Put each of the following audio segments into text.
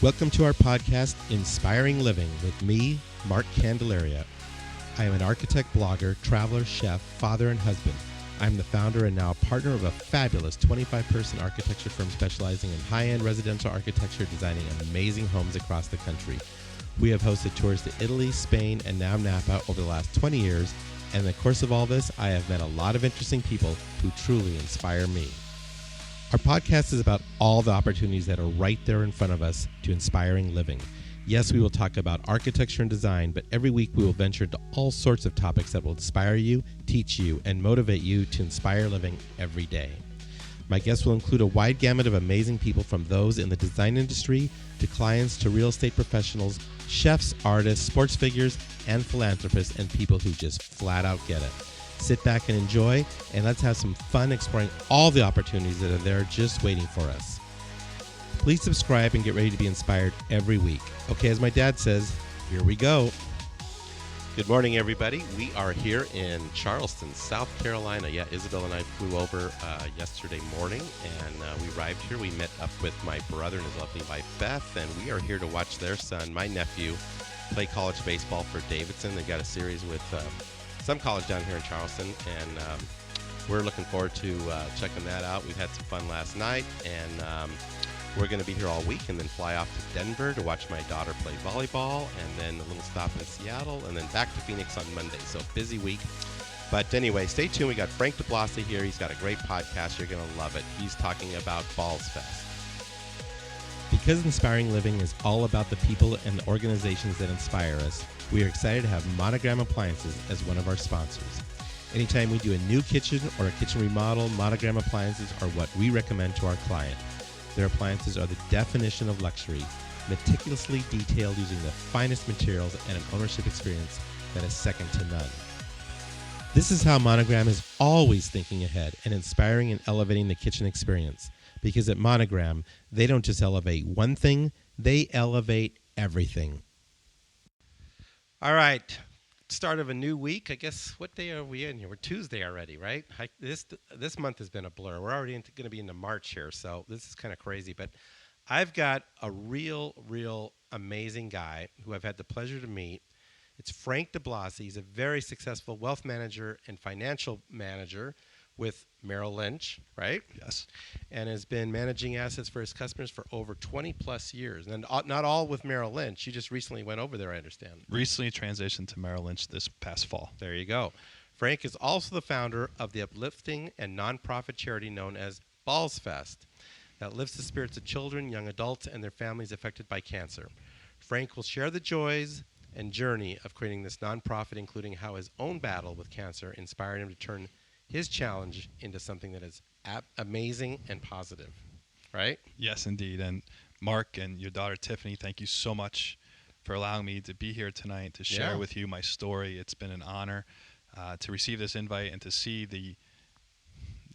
Welcome to our podcast, Inspiring Living, with me, Mark Candelaria. I am an architect, blogger, traveler, chef, father, and husband. I'm the founder and now a partner of a fabulous 25-person architecture firm specializing in high-end residential architecture, designing amazing homes across the country. We have hosted tours to Italy, Spain, and now Napa over the last 20 years, and in the course of all this, I have met a lot of interesting people who truly inspire me. Our podcast is about all the opportunities that are right there in front of us to inspiring living. Yes, we will talk about architecture and design, but every week we will venture into all sorts of topics that will inspire you, teach you, and motivate you to inspire living every day. My guests will include a wide gamut of amazing people, from those in the design industry to clients to real estate professionals, chefs, artists, sports figures, and philanthropists, and people who just flat out get it. Sit back and enjoy, and let's have some fun exploring all the opportunities that are there just waiting for us. Please subscribe and get ready to be inspired every week. Okay, as my dad says, here we go. Good morning, everybody. We are here in Charleston, South Carolina. Yeah, Isabel and I flew over yesterday morning, and we arrived here. We met up with my brother and his lovely wife, Beth, and we are here to watch their son, my nephew, play college baseball for Davidson. They've got a series with some college down here in Charleston, and we're looking forward to checking that out. We had some fun last night, and we're going to be here all week and then fly off to Denver to watch my daughter play volleyball, and then a little stop in Seattle, and then back to Phoenix on Monday. So busy week. But anyway, stay tuned. We got Frank DeBlasi here. He's got a great podcast. You're going to love it. He's talking about Ballsfest. Because Inspiring Living is all about the people and the organizations that inspire us, we are excited to have Monogram Appliances as one of our sponsors. Anytime we do a new kitchen or a kitchen remodel, Monogram Appliances are what we recommend to our client. Their appliances are the definition of luxury, meticulously detailed using the finest materials and an ownership experience that is second to none. This is how Monogram is always thinking ahead and inspiring and elevating the kitchen experience. Because at Monogram, they don't just elevate one thing, they elevate everything. All right, start of a new week. I guess, what day are we in here? We're Tuesday already, right? This month has been a blur. We're already going to be into March here, so this is kind of crazy. But I've got a real amazing guy who I've had the pleasure to meet. It's Frank DeBlasi. He's a very successful wealth manager and financial manager with Merrill Lynch, right? Yes. And has been managing assets for his customers for over 20 plus years. And not all with Merrill Lynch. You just recently went over there, I understand. Recently transitioned to Merrill Lynch this past fall. There you go. Frank is also the founder of the uplifting and nonprofit charity known as Ballsfest that lifts the spirits of children, young adults, and their families affected by cancer. Frank will share the joys and journey of creating this nonprofit, including how his own battle with cancer inspired him to turn his challenge into something that is amazing and positive, right? Yes, indeed. And Mark and your daughter Tiffany, thank you so much for allowing me to be here tonight to share with you my story. It's been an honor to receive this invite and to see the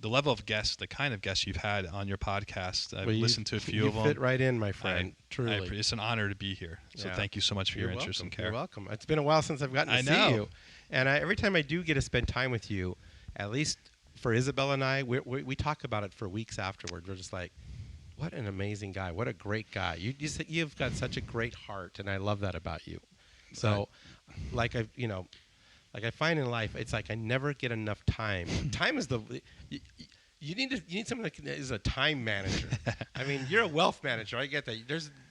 level of guests, the kind of guests you've had on your podcast. I've listened to a few of them. You fit right in, my friend. Truly. It's an honor to be here. So thank you so much for your interest and care. You're welcome. It's been a while since I've gotten to see you. And every time I do get to spend time with you, at least for Isabel and I, we talk about it for weeks afterward. We're just like, what an amazing guy. What a great guy. You've got such a great heart, and I love that about you. So, like I find in life, it's like I never get enough time. Time is you need someone that is a time manager. I mean, you're a wealth manager. I get that.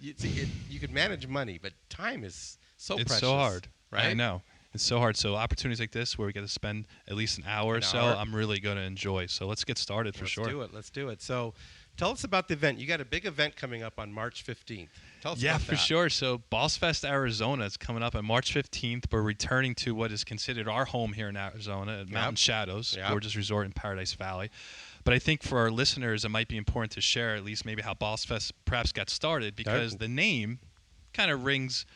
You could manage money, but time is so precious. It's so hard. Right? I know. It's so hard. So opportunities like this where we get to spend at least an hour or so, I'm really going to enjoy. So let's get started for sure. Let's do it. So tell us about the event. You got a big event coming up on March 15th. Tell us about that. Yeah, for sure. So Ballsfest, Arizona is coming up on March 15th. We're returning to what is considered our home here in Arizona at Mountain Shadows, gorgeous resort in Paradise Valley. But I think for our listeners, it might be important to share at least maybe how Ballsfest perhaps got started, because the name kind of rings...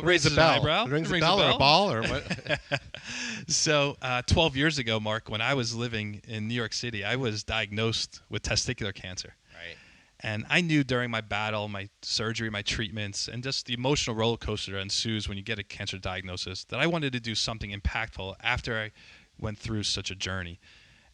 raises an eyebrow. Rings a bell or a ball or what? So 12 years ago, Mark, when I was living in New York City, I was diagnosed with testicular cancer. Right. And I knew during my battle, my surgery, my treatments, and just the emotional roller coaster that ensues when you get a cancer diagnosis, that I wanted to do something impactful after I went through such a journey.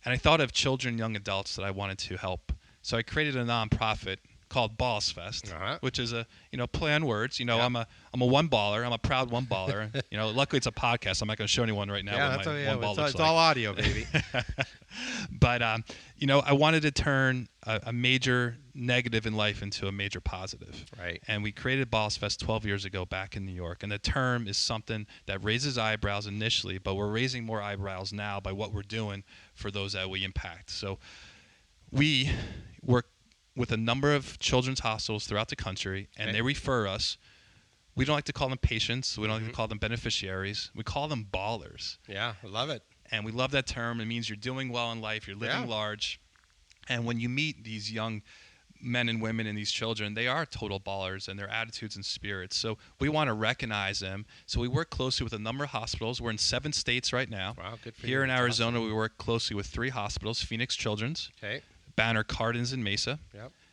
And I thought of children, young adults that I wanted to help. So I created a nonprofit called Ballsfest, which is a play on words. I'm a one baller. I'm a proud one baller. Luckily it's a podcast. I'm not going to show anyone right now what my one ball looks it's like. all audio, baby. But I wanted to turn a major negative in life into a major positive. Right. And we created Ballsfest 12 years ago back in New York. And the term is something that raises eyebrows initially, but we're raising more eyebrows now by what we're doing for those that we impact. So we work with a number of children's hospitals throughout the country, and they refer us. We don't like to call them patients. We don't like to call them beneficiaries. We call them ballers. Yeah, I love it. And we love that term. It means you're doing well in life. You're living large. And when you meet these young men and women and these children, they are total ballers in their attitudes and spirits. So we want to recognize them. So we work closely with a number of hospitals. We're in 7 states right now. Wow, good for you. Here in Arizona, we work closely with 3 hospitals: Phoenix Children's, Banner Cardinals in Mesa,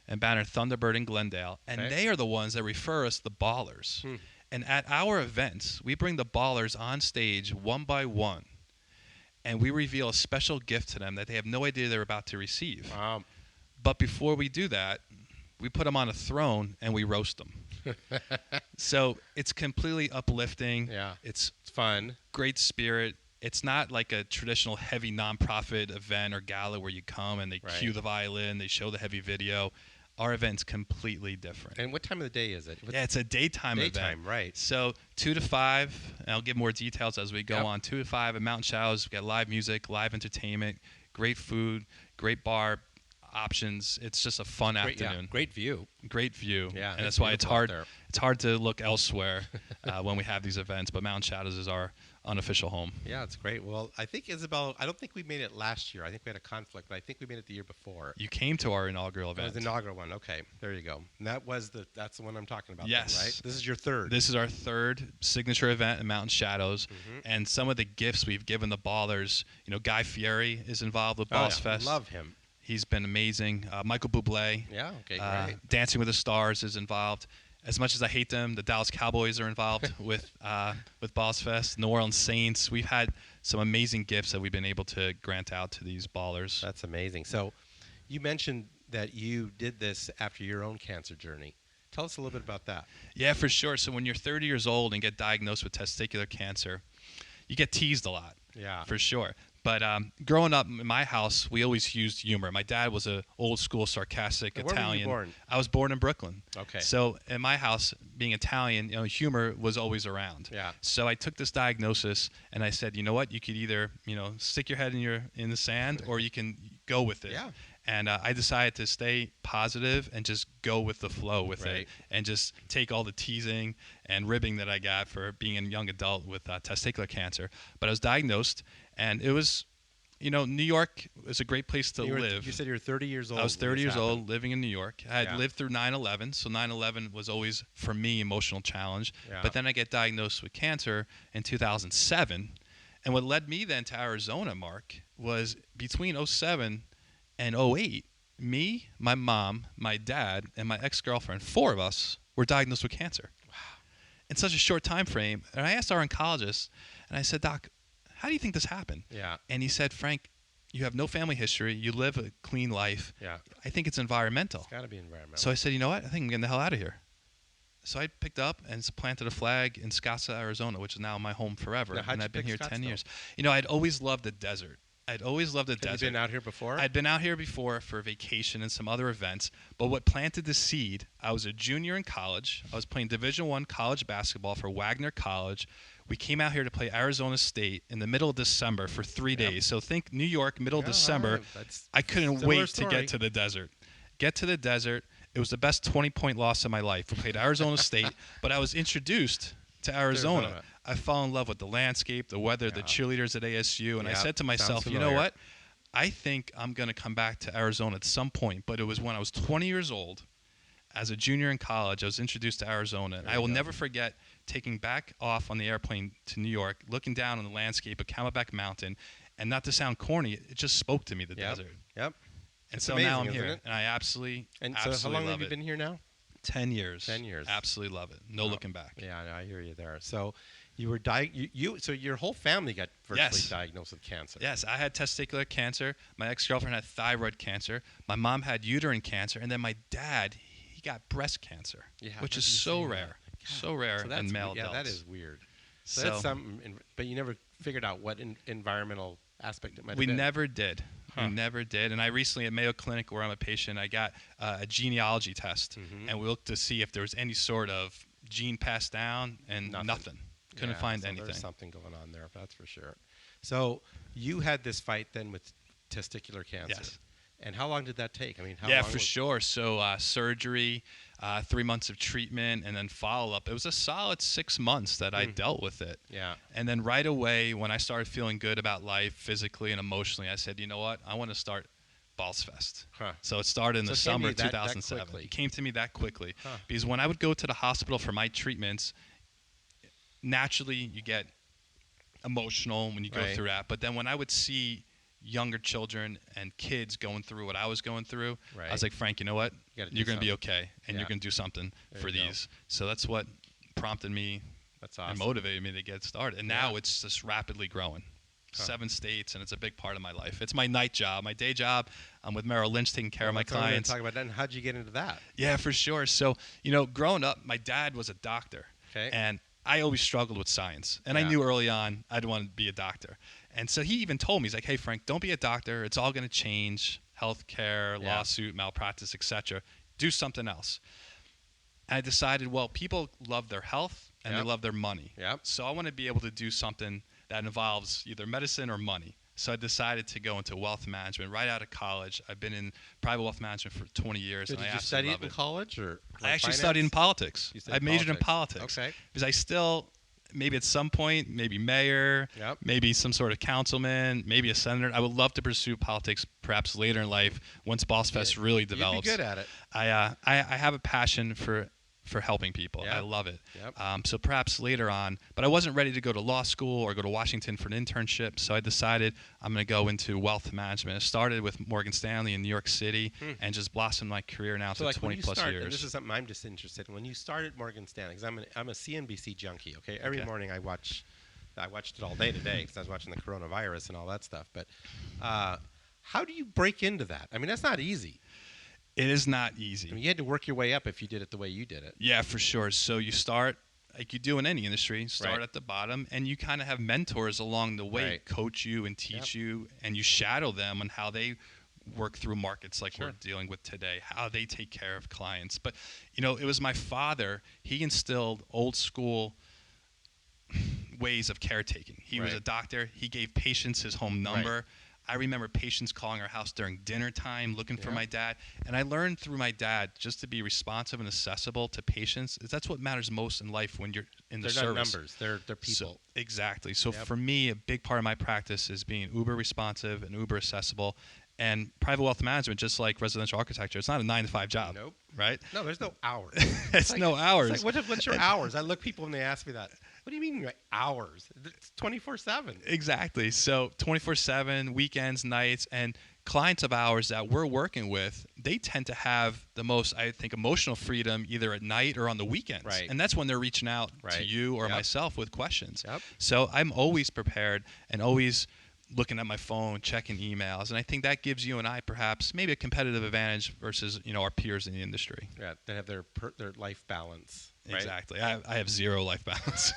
and Banner Thunderbird in Glendale. And they are the ones that refer us the ballers. And at our events, we bring the ballers on stage one by one, and we reveal a special gift to them that they have no idea they're about to receive. Wow. But before we do that, we put them on a throne and we roast them. So it's completely uplifting. Yeah. It's fun. Great spirit. It's not like a traditional heavy nonprofit event or gala where you come and they cue the violin, they show the heavy video. Our event's completely different. And what time of the day is it? It's a daytime event. Daytime, right. So 2 to 5, and I'll give more details as we go on. 2 to 5 at Mountain Shadows. We got live music, live entertainment, great food, great bar options. It's just a fun afternoon. Great view. Great view. Yeah, and that's why it's hard to look elsewhere when we have these events. But Mountain Shadows is our unofficial home. Yeah, it's great. Well, I think Isabel, I don't think we made it last year. I think we had a conflict, but I think we made it the year before. You came to our inaugural event. It was the inaugural one. Okay, there you go. And that's the one I'm talking about. Yes. Then, right? This is your third. This is our third signature event in Mountain Shadows. And some of the gifts we've given the ballers, Guy Fieri is involved with Ballsfest. I love him. He's been amazing. Michael Bublé. Yeah, okay, great. Dancing with the Stars is involved. As much as I hate them, the Dallas Cowboys are involved with Ballsfest. New Orleans Saints. We've had some amazing gifts that we've been able to grant out to these ballers. That's amazing. So you mentioned that you did this after your own cancer journey. Tell us a little bit about that. Yeah, for sure. So when you're 30 years old and get diagnosed with testicular cancer, you get teased a lot. Yeah. For sure. But growing up in my house, we always used humor. My dad was an old school, sarcastic Italian. Where were you born? I was born in Brooklyn. Okay. So in my house, being Italian, humor was always around. Yeah. So I took this diagnosis and I said, you know what? You could either, stick your head in the sand, or you can go with it. Yeah. And I decided to stay positive and just go with the flow with it, and just take all the teasing and ribbing that I got for being a young adult with testicular cancer. But I was diagnosed, and it was, New York is a great place to live. You said you were 30 years old. I was 30 years old, living in New York. I had lived through 9/11, so 9/11 was always, for me, emotional challenge. Yeah. But then I get diagnosed with cancer in 2007, and what led me then to Arizona, Mark, was between 07 and 08, me, my mom, my dad, and my ex-girlfriend, 4 of us were diagnosed with cancer. Wow. In such a short time frame. And I asked our oncologist, and I said, Doc, how do you think this happened? Yeah. And he said, Frank, you have no family history. You live a clean life. Yeah. I think it's environmental. It's got to be environmental. So I said, you know what? I think I'm getting the hell out of here. So I picked up and planted a flag in Scottsdale, Arizona, which is now my home forever. Now, and I've been here 10 Scottsdale? years. I'd always loved the desert. I'd always loved the desert. Have you been out here before? I'd been out here before for vacation and some other events. But what planted the seed, I was a junior in college. I was playing Division I college basketball for Wagner College. We came out here to play Arizona State in the middle of December for 3 days. So think New York, middle of December. I couldn't wait to get to the desert. Get to the desert. It was the best 20-point loss of my life. We played Arizona State, but I was introduced to Arizona. I fell in love with the landscape, the weather, the cheerleaders at ASU, and I said to myself, you know what? I think I'm going to come back to Arizona at some point. But it was when I was 20 years old, as a junior in college, I was introduced to Arizona. And I will never forget taking back off on the airplane to New York, looking down on the landscape of Camelback Mountain, and not to sound corny, it just spoke to me, the desert. Yep. And so now I'm here, and I absolutely love it. And so how long have you been here now? 10 years. 10 years. Absolutely love it. No looking back. Yeah, I hear you there. So you were so your whole family got virtually diagnosed with cancer. Yes, I had testicular cancer. My ex-girlfriend had thyroid cancer. My mom had uterine cancer, and then my dad, he got breast cancer, Yeah, which is so rare. So rare in male adults. Yeah, that is weird. So that's something, but you never figured out what environmental aspect it might have been. We never did. We never did. And I recently at Mayo Clinic, where I'm a patient, I got a genealogy test, and we looked to see if there was any sort of gene passed down, and nothing. Couldn't find anything. There's something going on there, that's for sure. So you had this fight then with testicular cancer. Yes. And how long did that take? I mean, how yeah, long for sure. So surgery, 3 months of treatment, and then follow-up. It was a solid 6 months that I dealt with it. Yeah. And then right away, when I started feeling good about life physically and emotionally, I said, you know what? I want to start Ballsfest. So it started in the summer of 2007. It came to me that quickly. Because when I would go to the hospital for my treatments, naturally you get emotional when you go through that. But then when I would see younger children and kids going through what I was going through, I was like, Frank, you know what? You're going to be okay, and you're going to do something for these. So that's what prompted me and motivated me to get started. And now it's just rapidly growing. 7 states, and it's a big part of my life. It's my night job. My day job, I'm with Merrill Lynch taking care of my clients. Talk about that. And how'd you get into that? Yeah, for sure. So, growing up, my dad was a doctor. And I always struggled with science. And I knew early on I'd want to be a doctor. And so he even told me, he's like, hey, Frank, don't be a doctor. It's all going to change. Healthcare, lawsuit, malpractice, etc. Do something else. And I decided, well, people love their health and they love their money. So I want to be able to do something that involves either medicine or money. So I decided to go into wealth management right out of college. I've been in private wealth management for 20 years. So did you study it in college? Or I actually studied in politics. I majored in politics. Because I still, maybe at some point, maybe mayor, maybe some sort of councilman, maybe a senator. I would love to pursue politics perhaps later in life once Ballsfest really develops. You'd be good at it. I have a passion for helping people. I love it. So perhaps later on, but I wasn't ready to go to law school or go to Washington for an internship, so I decided I'm going to go into wealth management. I started with Morgan Stanley in New York City and just blossomed my career now to 20 plus years. And this is something I'm just interested in. When you started Morgan Stanley, because I'm a CNBC junkie, okay? Every morning I watched it all day today because I was watching the coronavirus and all that stuff. But how do you break into that? I mean, that's not easy. It is not easy. I mean, you had to work your way up if you did it the way you did it. Yeah, for sure. So you start, like you do in any industry, start at the bottom, and you kind of have mentors along the way, coach you and teach you, and you shadow them on how they work through markets like we're dealing with today, how they take care of clients. But, it was my father. He instilled old school ways of caretaking. He was a doctor. He gave patients his home number. I remember patients calling our house during dinner time looking for my dad. And I learned through my dad just to be responsive and accessible to patients. That's what matters most in life when you're in the service. They're not numbers. They're people. Exactly. So for me, a big part of my practice is being uber responsive and uber accessible. And private wealth management, just like residential architecture, it's not a 9-to-5 job. Nope. Right? No, there's no hours. It's no hours. It's like, what's your hours? I look people when they ask me that. What do you mean hours? It's 24/7. Exactly. So 24/7, weekends, nights, and clients of ours that we're working with, they tend to have the most, I think, emotional freedom either at night or on the weekends. And that's when they're reaching out to you or myself with questions. So I'm always prepared and always looking at my phone, checking emails, and I think that gives you and I perhaps maybe a competitive advantage versus our peers in the industry. Yeah, they have their life balance. Exactly. I have zero life balance.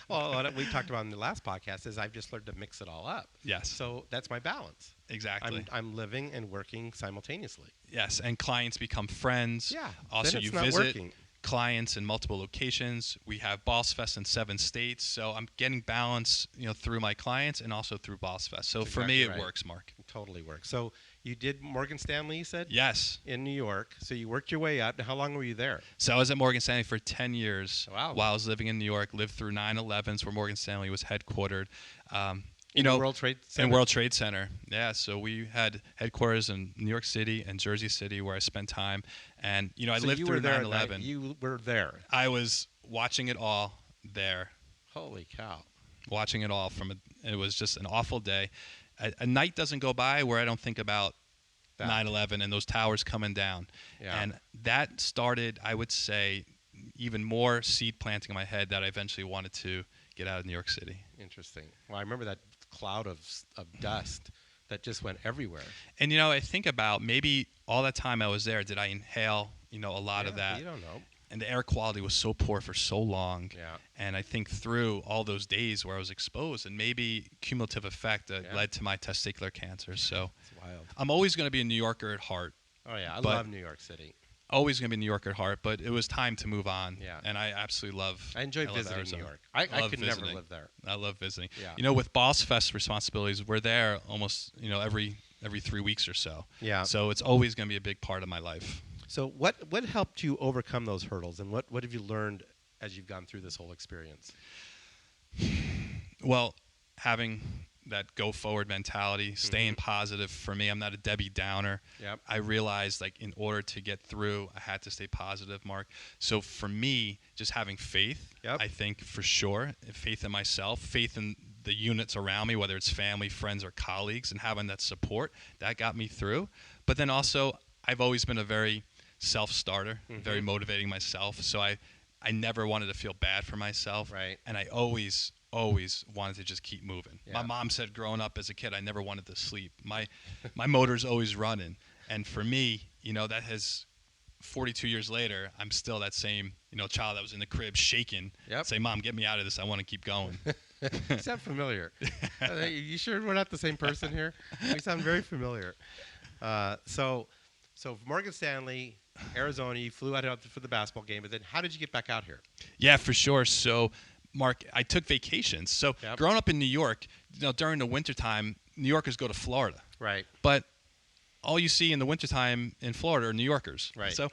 Well, what we talked about in the last podcast is I've just learned to mix it all up. Yes. So that's my balance. Exactly. I'm living and working simultaneously. Yes, and clients become friends. Yeah. Also, you visit clients in multiple locations. We have Ballsfest in 7 states, so I'm getting balance, through my clients and also through Ballsfest. So for me, it works, Mark. It totally works. So you did Morgan Stanley, you said? Yes. In New York. So you worked your way up. How long were you there? So I was at Morgan Stanley for 10 years. Wow. While I was living in New York, lived through 9/11s where Morgan Stanley was headquartered. In the World Trade Center? In World Trade Center, yeah. So we had headquarters in New York City and Jersey City where I spent time. And, I lived through 9/11. You were there. I was watching it all there. Holy cow. Watching it all it was just an awful day. A night doesn't go by where I don't think about 9/11 and those towers coming down. Yeah. And that started, I would say, even more seed planting in my head that I eventually wanted to get out of New York City. Interesting. Well, I remember that cloud of dust that just went everywhere. And, I think about maybe all that time I was there, did I inhale, a lot of that. You don't know. And the air quality was so poor for so long. Yeah. And I think through all those days where I was exposed, and maybe cumulative effect led to my testicular cancer. So it's wild. I'm always going to be a New Yorker at heart. Oh, yeah. I love New York City. Always going to be New York at heart, but it was time to move on. Yeah. And I absolutely I enjoy visiting Arizona. New York. I could never live there. I love visiting. Yeah. With Ballsfest responsibilities, we're there almost, every 3 weeks or so. Yeah. So it's always going to be a big part of my life. So what helped you overcome those hurdles, and what have you learned as you've gone through this whole experience? Well, having that go forward mentality, staying positive. For me, I'm not a Debbie Downer. Yep. I realized in order to get through, I had to stay positive, Mark. So for me, just having faith, I think for sure, faith in myself, faith in the units around me, whether it's family, friends, or colleagues, and having that support, that got me through. But then also, I've always been a very self-starter, very motivating myself. So I never wanted to feel bad for myself. Right. And I always wanted to just keep moving. Yeah. My mom said growing up as a kid, I never wanted to sleep. My motor's always running. And for me, that has 42 years later, I'm still that same, child that was in the crib shaking. Yep. Say, Mom, get me out of this. I want to keep going. You sound familiar. You sure we're not the same person here? We sound very familiar. So Morgan Stanley, Arizona, you flew out for the basketball game, but then how did you get back out here? Yeah, for sure. So, Mark, I took vacations. So growing up in New York, during the wintertime, New Yorkers go to Florida. Right. But all you see in the wintertime in Florida are New Yorkers. Right. So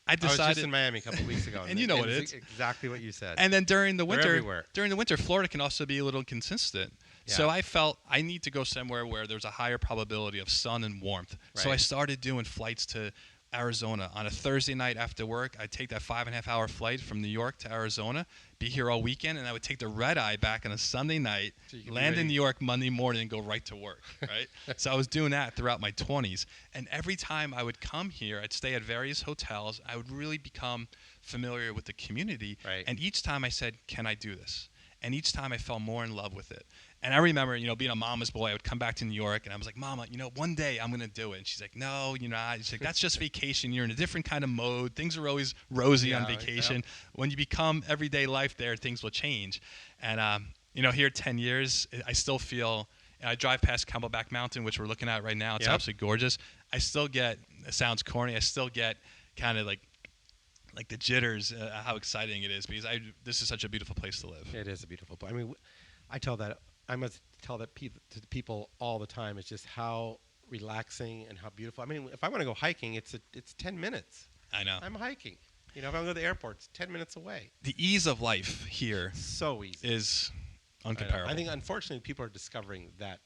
I decided. I was just in Miami a couple of weeks ago. And you know what it is. Exactly what you said. And then during the winter, Florida can also be a little inconsistent. Yeah. So I felt I need to go somewhere where there's a higher probability of sun and warmth. Right. So I started doing flights to Arizona. On a Thursday night after work, I'd take that 5.5-hour flight from New York to Arizona, be here all weekend, and I would take the red eye back on a Sunday night, land in New York Monday morning, and go right to work, right? So I was doing that throughout my 20s. And every time I would come here, I'd stay at various hotels. I would really become familiar with the community. Right. And each time I said, can I do this? And each time I fell more in love with it. And I remember, being a mama's boy, I would come back to New York, and I was like, Mama, one day I'm going to do it. And she's like, no, you're not. She's like, that's just vacation. You're in a different kind of mode. Things are always rosy on vacation. When you become everyday life there, things will change. And, here 10 years, I still feel – I drive past Camelback Mountain, which we're looking at right now. It's absolutely gorgeous. I still get – it sounds corny. I still get kind of like the jitters, how exciting it is, because this is such a beautiful place to live. It is a beautiful place. I mean, I must tell that to the people all the time. It's just how relaxing and how beautiful. I mean, if I want to go hiking, it's 10 minutes. I know. I'm hiking. If I want to go to the airport, it's 10 minutes away. The ease of life here so easy is uncomparable. I think, unfortunately, people are discovering that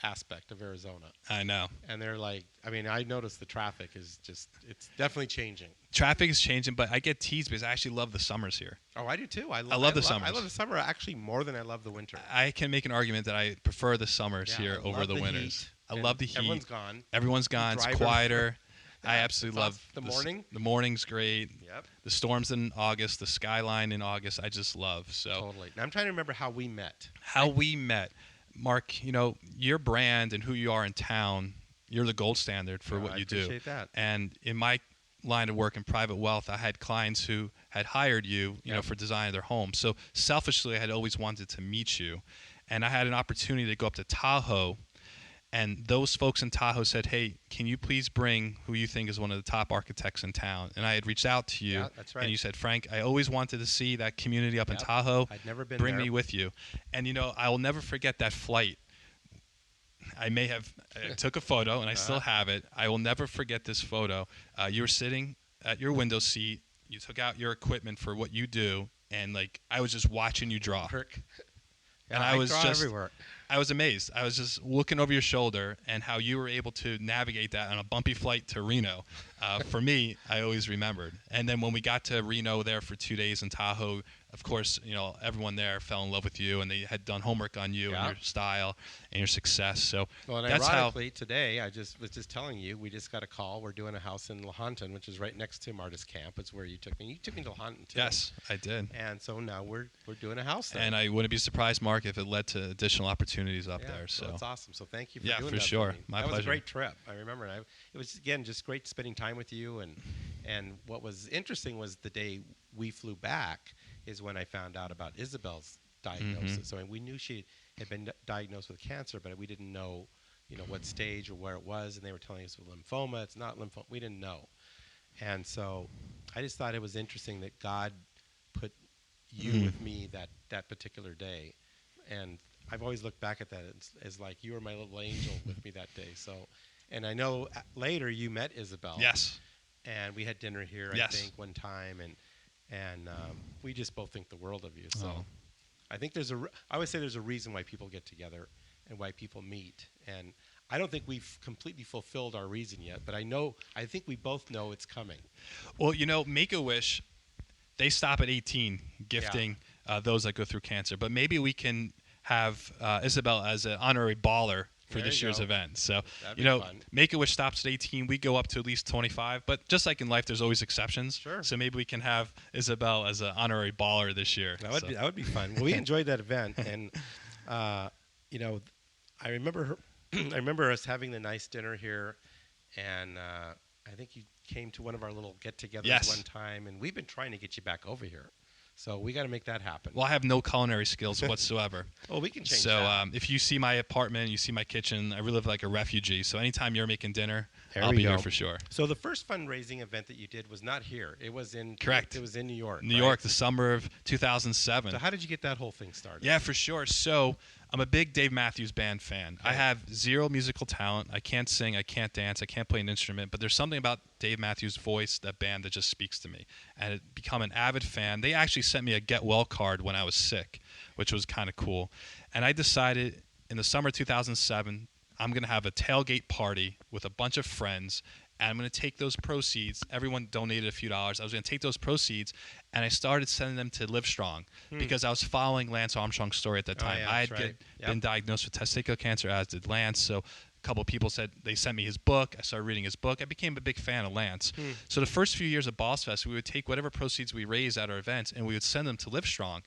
aspect of Arizona. I know. And they're like, I noticed the traffic is it's definitely changing. Traffic is changing, but I get teased because I actually love the summers here. Oh, I do too. I love the summers. I love the summer actually more than I love the winter. I can make an argument that I prefer the summers here over the winters. I love the heat. Everyone's gone. It's quieter. I absolutely love the morning. The morning's great. Yep. The storms in August, the skyline in August, I just love. So totally. Now I'm trying to remember how we met. We met. Mark, your brand and who you are in town, you're the gold standard for what you do. I appreciate that. And in my line of work in private wealth, I had clients who had hired you, for designing their home. So selfishly, I had always wanted to meet you. And I had an opportunity to go up to Tahoe. And those folks in Tahoe said, hey, can you please bring who you think is one of the top architects in town? And I had reached out to you. Yeah, that's right. And you said, Frank, I always wanted to see that community up in Tahoe. I'd never been Bring there. me with you. And, I will never forget that flight. I took a photo, and I still have it. I will never forget this photo. You were sitting at your window seat. You took out your equipment for what you do. And, I was just watching you draw. And I was just everywhere. I was amazed. I was just looking over your shoulder and how you were able to navigate that on a bumpy flight to Reno. For me, I always remembered. And then when we got to Reno there for 2 days in Tahoe, of course, everyone there fell in love with you, and they had done homework on you and your style and your success. So and that's ironically, today I was just telling you, we just got a call. We're doing a house in Lahontan, which is right next to Marta's camp. It's where you took me. You took me to Lahontan too. Yes, I did. And so now we're doing a house there. And I wouldn't be surprised, Mark, if it led to additional opportunities up there. So that's awesome. So thank you for doing that. Yeah, for sure. For me. My pleasure. That was a great trip. I remember. It was, again, just great spending time time with you. And what was interesting was the day we flew back is when I found out about Isabel's diagnosis. So we knew she had been diagnosed with cancer, but we didn't know, what stage or where it was. And they were telling us it was lymphoma. It's not lymphoma. We didn't know. And so I just thought it was interesting that God put you with me that particular day. And I've always looked back at that as like you were my little angel with me that day. So, and I know later you met Isabel. Yes. And we had dinner here, I think, one time, and we just both think the world of you. So, I think I would say there's a reason why people get together and why people meet. And I don't think we've completely fulfilled our reason yet, but I think we both know it's coming. Well, Make-A-Wish, they stop at 18 gifting those that go through cancer. But maybe we can have Isabel as an honorary baller for this year's event. So, fun. Make-A-Wish stops at 18. We go up to at least 25. But just like in life, there's always exceptions. Sure. So maybe we can have Isabel as an honorary baller this year. That would be fun. Well, we enjoyed that event. And, I remember I remember us having the nice dinner here. And I think you came to one of our little get-togethers one time. And we've been trying to get you back over here. So we got to make that happen. Well, I have no culinary skills whatsoever. Oh, we can change that. So if you see my apartment, you see my kitchen, I really live like a refugee. So anytime you're making dinner, I'll be here for sure. So the first fundraising event that you did was not here. It was in Correct. It was in New York. New York, the summer of 2007. So how did you get that whole thing started? Yeah, for sure. So I'm a big Dave Matthews Band fan. I have zero musical talent. I can't sing. I can't dance. I can't play an instrument. But there's something about Dave Matthews' voice, that band, that just speaks to me. And I've become an avid fan. They actually sent me a get well card when I was sick, which was kind of cool. And I decided in the summer of 2007, I'm going to have a tailgate party with a bunch of friends. And I'm going to take those proceeds. Everyone donated a few dollars. I was going to take those proceeds, and I started sending them to Livestrong because I was following Lance Armstrong's story at that time. I had been diagnosed with testicular cancer, as did Lance. So a couple of people said they sent me his book. I started reading his book. I became a big fan of Lance. So the first few years of Ballsfest, we would take whatever proceeds we raised at our events, and we would send them to Livestrong.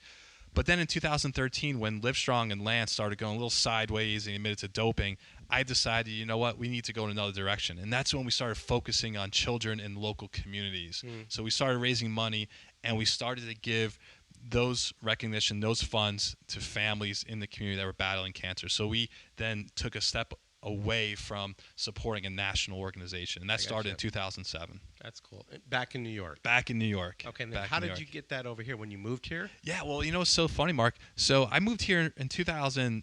But then in 2013, when Livestrong and Lance started going a little sideways and admitted to doping, I decided, you know what, we need to go in another direction. And that's when we started focusing on children in local communities. So we started raising money, and we started to give those recognition, those funds to families in the community that were battling cancer. So we then took a step away from supporting a national organization. And that started in 2007. That's cool. Back in New York. Back in New York. Okay, and then how did you get that over here when you moved here? Yeah, well, it's so funny, Mark. So I moved here in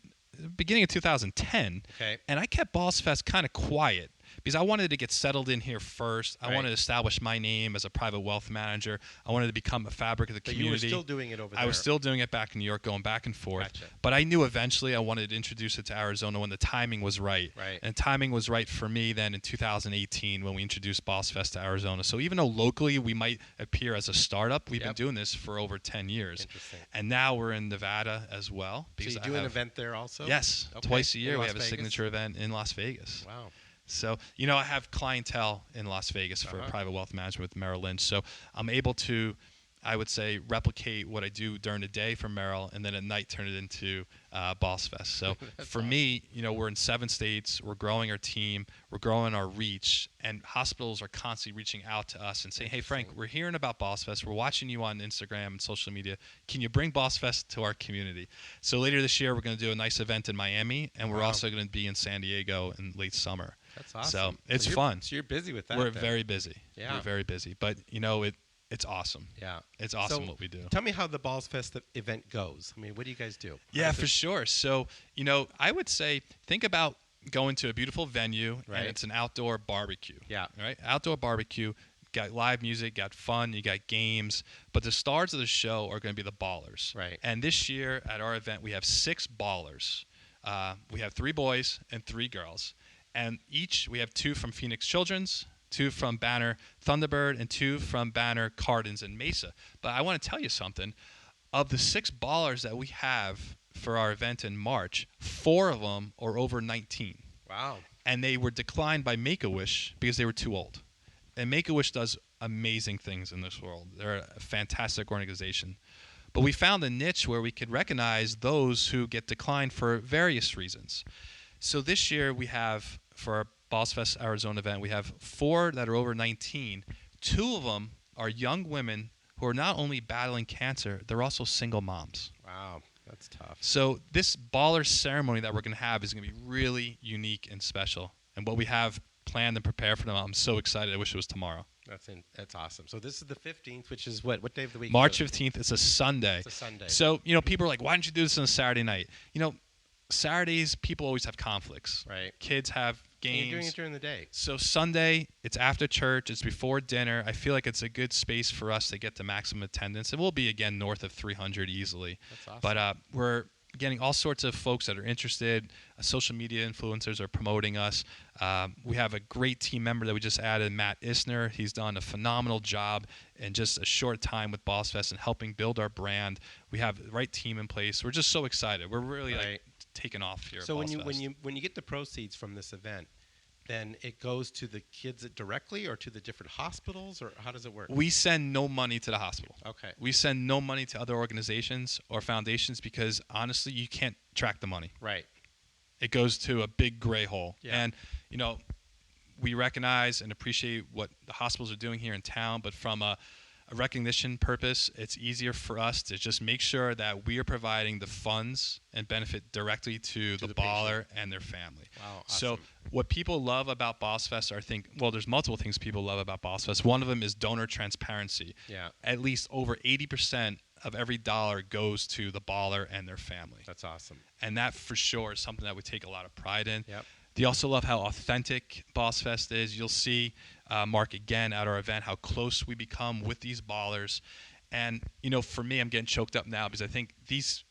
beginning of 2010, and I kept Ballsfest kind of quiet because I wanted to get settled in here first. I wanted to establish my name as a private wealth manager. I wanted to become a fabric of the community. But you were still doing it over there. I was still doing it back in New York, going back and forth. But I knew eventually I wanted to introduce it to Arizona when the timing was right. And timing was right for me then in 2018 when we introduced Ballsfest to Arizona. So even though locally we might appear as a startup, we've been doing this for over 10 years. Interesting. And now we're in Nevada as well. So you do an event there also? Yes. Twice a year we have a signature event in Las Vegas. Wow. So, I have clientele in Las Vegas for private wealth management with Merrill Lynch. So I'm able to, I would say, replicate what I do during the day for Merrill and then at night turn it into Ballsfest. So for me, we're in 7 states. We're growing our team. We're growing our reach. And hospitals are constantly reaching out to us and saying, hey, Frank, we're hearing about Ballsfest. We're watching you on Instagram and social media. Can you bring Ballsfest to our community? So later this year, we're going to do a nice event in Miami. And we're also going to be in San Diego in late summer. That's awesome. So it's fun. So you're busy with that. We're very busy. Yeah. We're very busy. But, it's awesome. Yeah. It's awesome what we do. Tell me how the Ballsfest event goes. I mean, what do you guys do? Yeah, for sure. So, I would say think about going to a beautiful venue and it's an outdoor barbecue. Yeah. Right? Outdoor barbecue. Got live music, got fun, you got games. But the stars of the show are going to be the ballers. Right. And this year at our event, we have 6 ballers. We have 3 boys and 3 girls. And we have 2 from Phoenix Children's, 2 from Banner Thunderbird, and 2 from Banner Cardins and Mesa. But I want to tell you something. Of the 6 ballers that we have for our event in March, 4 of them are over 19. Wow. And they were declined by Make-A-Wish because they were too old. And Make-A-Wish does amazing things in this world. They're a fantastic organization. But we found a niche where we could recognize those who get declined for various reasons. So this year we have, for our Ballsfest Arizona event, we have 4 that are over 19. 2 of them are young women who are not only battling cancer, they're also single moms. Wow, that's tough. So this baller ceremony that we're going to have is going to be really unique and special. And what we have planned and prepared for them, I'm so excited. I wish it was tomorrow. That's awesome. So this is the 15th, which is what day of the week? March 15th. It's a Sunday. It's a Sunday. So, people are like, why don't you do this on a Saturday night? Saturdays, people always have conflicts. Right. Kids have games. And you're doing it during the day. So Sunday, it's after church. It's before dinner. I feel like it's a good space for us to get to maximum attendance. It will be, again, north of 300 easily. That's awesome. But we're getting all sorts of folks that are interested. Social media influencers are promoting us. We have a great team member that we just added, Matt Isner. He's done a phenomenal job in just a short time with Ballsfest and helping build our brand. We have the right team in place. We're just so excited. We're really taking off here. So at when you get the proceeds from this event, then it goes to the kids directly or to the different hospitals, or how does it work? We send no money to the hospital. Okay. We send no money to other organizations or foundations because, honestly, you can't track the money. Right. It goes to a big gray hole. Yeah. And, we recognize and appreciate what the hospitals are doing here in town, but from a recognition purpose, it's easier for us to just make sure that we are providing the funds and benefit directly to the baller and their family. Wow, awesome. So what people love about Ballsfest there's multiple things people love about Ballsfest. One of them is donor transparency. Yeah. At least over 80% of every dollar goes to the baller and their family. That's awesome. And that for sure is something that we take a lot of pride in. Yep. They also love how authentic Ballsfest is. You'll see, Mark, again at our event, how close we become with these ballers. And, for me, I'm getting choked up now because I think these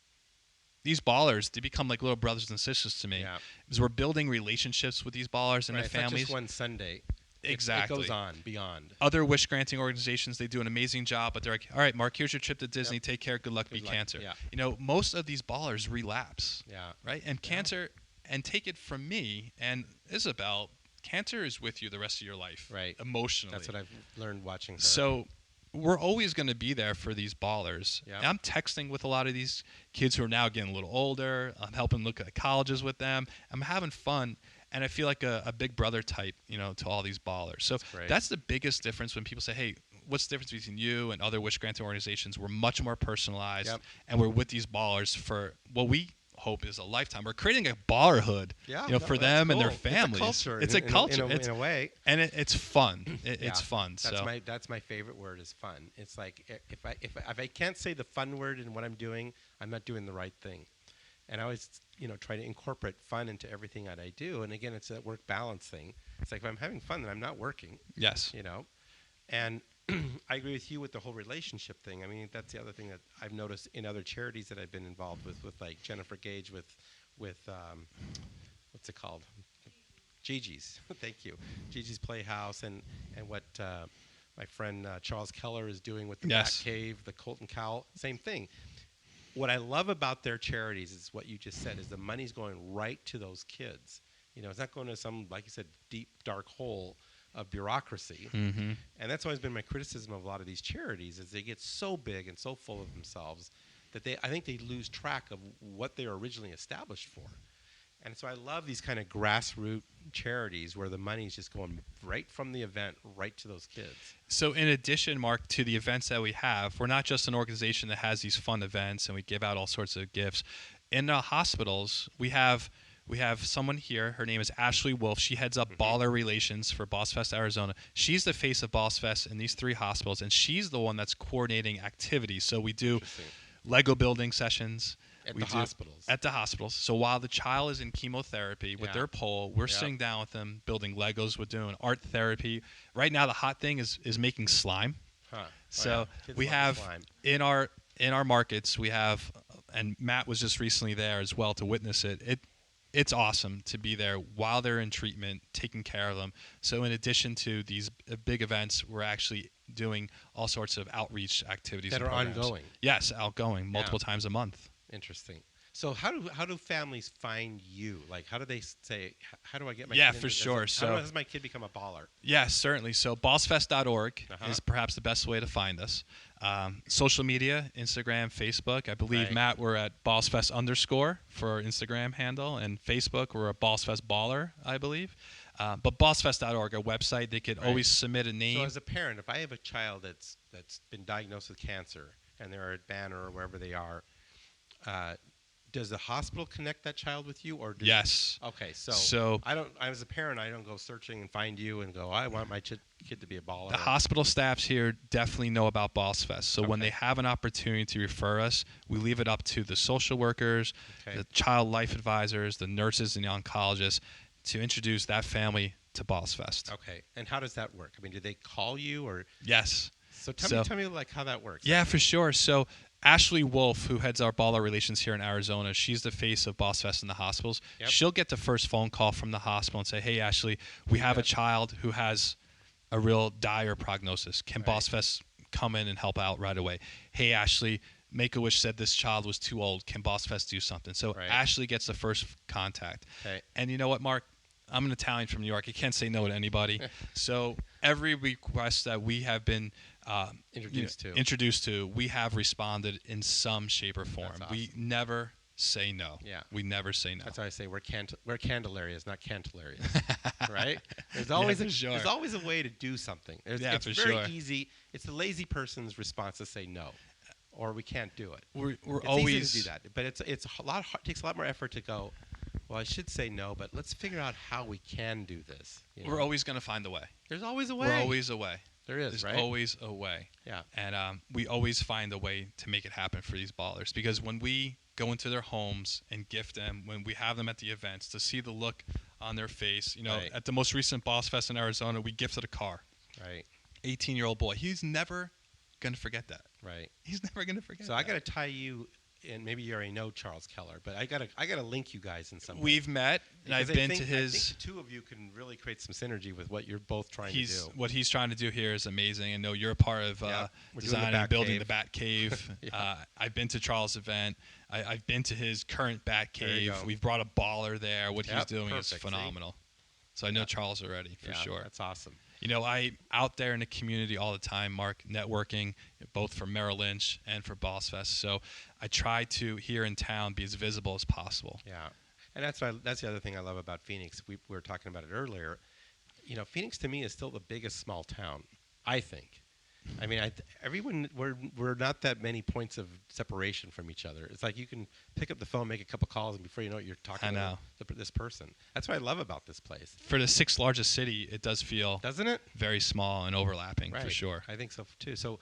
ballers, they become like little brothers and sisters to me. Yeah. Because we're building relationships with these ballers and their families. It's not just one Sunday. Exactly. It goes on, beyond. Other wish-granting organizations, they do an amazing job, but they're like, all right, Mark, here's your trip to Disney. Yep. Take care. Good luck. Beat cancer. Yeah. Most of these ballers relapse. Yeah. Right? And cancer, and take it from me and Isabel, cancer is with you the rest of your life. Right. Emotionally. That's what I've learned watching her. So we're always going to be there for these ballers. Yeah. And I'm texting with a lot of these kids who are now getting a little older. I'm helping look at colleges with them. I'm having fun. And I feel like a big brother type, to all these ballers. So that's the biggest difference when people say, hey, what's the difference between you and other wish-granting organizations? We're much more personalized, and we're with these ballers for what we hope is a lifetime. We're creating a ballerhood, for them and their families. It's a culture. In a way. And it's fun. It's fun. That's my favorite word is fun. It's like if I can't say the fun word in what I'm doing, I'm not doing the right thing. And I always, try to incorporate fun into everything that I do. And again, it's that work balance thing. It's like if I'm having fun, then I'm not working. Yes. And I agree with you with the whole relationship thing. I mean, that's the other thing that I've noticed in other charities that I've been involved with like Jennifer Gage with what's it called? Gigi's. Thank you. Gigi's Playhouse and what my friend Charles Keller is doing with the Bat Cave, the Colton Cowl. Same thing. What I love about their charities is what you just said, is the money's going right to those kids. It's not going to some, like you said, deep, dark hole of bureaucracy. Mm-hmm. And that's always been my criticism of a lot of these charities, is they get so big and so full of themselves that I think they lose track of what they were originally established for. And so I love these kind of grassroots charities where the money is just going right from the event right to those kids. So in addition, Mark, to the events that we have, we're not just an organization that has these fun events and we give out all sorts of gifts. In the hospitals, we have someone here. Her name is Ashley Wolf. She heads up baller relations for Ballsfest Arizona. She's the face of Ballsfest in these 3 hospitals, and she's the one that's coordinating activities. So we do Lego building sessions. At the hospitals. So while the child is in chemotherapy with their pole, we're sitting down with them, building Legos. We're doing art therapy. Right now, the hot thing is making slime. So we have in our markets, we have, and Matt was just recently there as well to witness it. It's awesome to be there while they're in treatment, taking care of them. So in addition to these big events, we're actually doing all sorts of outreach activities that are ongoing. Yes, outgoing multiple times a month. Interesting. So how do families find you? Like, how do they say, how do I get my kid for sure. How does my kid become a baller? Yes, certainly. So ballsfest.org is perhaps the best way to find us. Social media, Instagram, Facebook. I believe, Matt, we're at Ballsfest _ for our Instagram handle. And Facebook, we're a Ballsfest Baller, I believe. But ballsfest.org, a website, they could always submit a name. So as a parent, if I have a child that's been diagnosed with cancer and they're at Banner or wherever they are, does the hospital connect that child with you, or yes? Okay, so I don't. As a parent, I don't go searching and find you and go, I want my kid to be a baller. The hospital staffs here definitely know about Ballsfest. So when they have an opportunity to refer us, we leave it up to the social workers, the child life advisors, the nurses, and the oncologists to introduce that family to Ballsfest. Okay, and how does that work? I mean, do they call you or? Yes. So tell me like how that works. Yeah, for sure. So Ashley Wolf, who heads our baller relations here in Arizona, she's the face of Ballsfest in the hospitals. Yep. She'll get the first phone call from the hospital and say, hey, Ashley, we have a child who has a real dire prognosis. Can Ballsfest come in and help out right away? Hey, Ashley, Make-A-Wish said this child was too old. Can Ballsfest do something? So Ashley gets the first contact. Okay. And you know what, Mark? I'm an Italian from New York. I can't say no to anybody. So every request that we have been introduced to, we have responded in some shape or form. Awesome. We never say no. Yeah. We never say no. That's why I say we're Candelarias, not Cantelarias. Right? There's always there's always a way to do something. It's very easy. It's the lazy person's response to say no, or we can't do it. We're it's always easy to do that, but it's a lot. It takes a lot more effort to go. Well, I should say no, but let's figure out how we can do this. We're always going to find a way. There's always a way. We're always a way. There is, There's always a way. Yeah. And we always find a way to make it happen for these ballers. Because when we go into their homes and gift them, when we have them at the events, to see the look on their face. At the most recent Ballsfest in Arizona, we gifted a car. Right. 18-year-old boy. He's never going to forget that. Right. He's never going to forget that. So I got to tie you. And maybe you already know Charles Keller, but I gotta link you guys in some way. We've met, and I've been to his. I think the two of you can really create some synergy with what you're both trying to do. What he's trying to do here is amazing. I know you're a part of designing and building the Bat Cave. I've been to Charles' event. I've been to his current Bat Cave. We've brought a baller there. What he's doing is phenomenal. So I know Charles already for sure. That's awesome. I'm out there in the community all the time, Mark, networking, both for Merrill Lynch and for Ballsfest. So I try to, here in town, be as visible as possible. Yeah. And that's the other thing I love about Phoenix. We were talking about it earlier. Phoenix to me is still the biggest small town, I think. I mean, we're not that many points of separation from each other. It's like you can pick up the phone, make a couple calls, and before you know it, you're talking to this person. That's what I love about this place. For the 6th largest city, it does feel, doesn't it? Very small and overlapping, for sure. I think so too. So